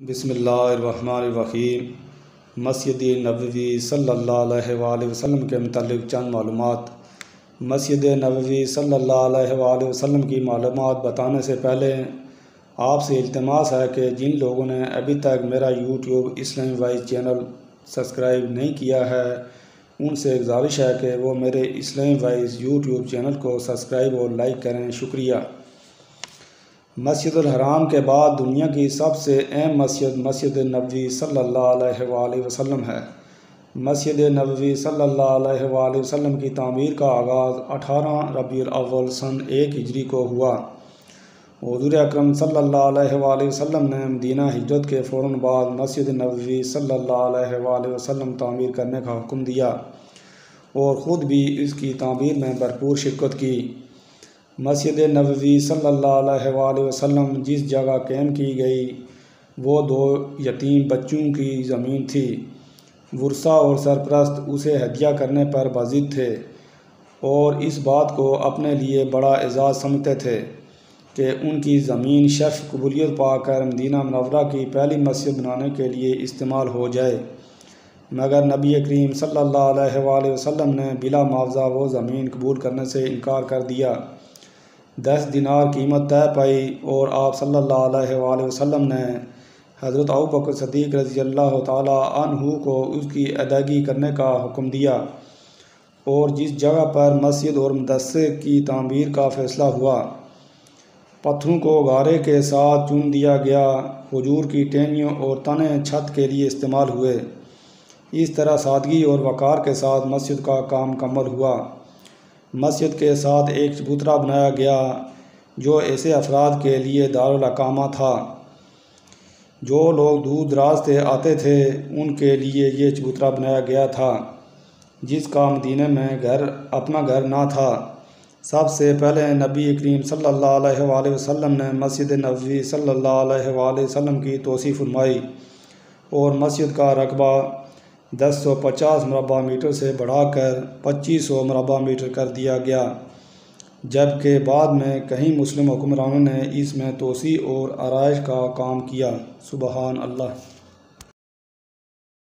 بسم اللہ الرحمن الرحیم۔ مسجد نبوی صلی اللہ علیہ وآلہ وسلم کے متعلق چند معلومات۔ مسجد نبوی صلی اللہ علیہ وآلہ وسلم کی معلومات بتانے سے پہلے آپ سے التماس ہے کہ جن لوگوں نے ابھی تک میرا یوٹیوب اسلامی وائز چینل سبسکرائب نہیں کیا ہے ان سے گزارش ہے کہ وہ میرے اسلامی وائز یوٹیوب چینل کو سبسکرائب اور لائک کریں، شکریہ۔ مسجد الحرام کے بعد دنیا کی سب سے اہم مسجد مسجد نبوی صلی اللہ علیہ وآلہ وسلم ہے۔ مسجد نبوی صلی اللہ علیہ وآلہ وسلم کی تعمیر کا آغاز 18 ربیع الاول سن 1 ہجری کو ہوا۔ حضور اکرم صلی اللہ علیہ وآلہ وسلم نے مدینہ ہجرت کے فوراً بعد مسجد نبوی صلی اللہ علیہ وآلہ وسلم تعمیر کرنے کا حکم دیا اور خود بھی اس کی تعمیر میں بھرپور شرکت کی۔ مسجد نبوی صلی اللہ علیہ وآلہ وسلم جس جگہ قائم کی گئی وہ 2 یتیم بچوں کی زمین تھی۔ ورثہ اور سرپرست اسے ہدیہ کرنے پر باضد تھے اور اس بات کو اپنے لیے بڑا اعزاز سمجھتے تھے کہ ان کی زمین شرف قبولیت پا کر مدینہ منورہ کی پہلی مسجد بنانے کے لیے استعمال ہو جائے، مگر نبی کریم صلی اللہ علیہ وآلہ وسلم نے بلا معاوضہ وہ زمین قبول کرنے سے انکار کر دیا۔ 10 دینار قیمت طے پائی اور آپ صلی اللہ علیہ وآلہ وسلم نے حضرت ابوبکر صدیق رضی اللہ تعالیٰ عنہ کو اس کی ادائیگی کرنے کا حکم دیا اور جس جگہ پر مسجد اور مدرسے کی تعمیر کا فیصلہ ہوا پتھروں کو غارے کے ساتھ چن دیا گیا۔ کھجور کی ٹہنیوں اور تنے چھت کے لیے استعمال ہوئے۔ اس طرح سادگی اور وقار کے ساتھ مسجد کا کام مکمل ہوا۔ مسجد کے ساتھ ایک چبوترا بنایا گیا جو ایسے افراد کے لیے دارالاقامہ تھا جو لوگ دور دراز سے آتے تھے، ان کے لیے یہ چبوترا بنایا گیا تھا جس کا مدینہ میں اپنا گھر نہ تھا۔ سب سے پہلے نبی کریم صلی اللہ علیہ وآلہ وسلم نے مسجد نبوی صلی اللہ علیہ وآلہ وسلم کی توسیع فرمائی اور مسجد کا رقبہ 1050 مربع میٹر سے بڑھا کر 2500 مربع میٹر کر دیا گیا، جبکہ بعد میں کئی مسلم حکمرانوں نے اس میں توسیع اور آرائش کا کام کیا۔ سبحان اللہ۔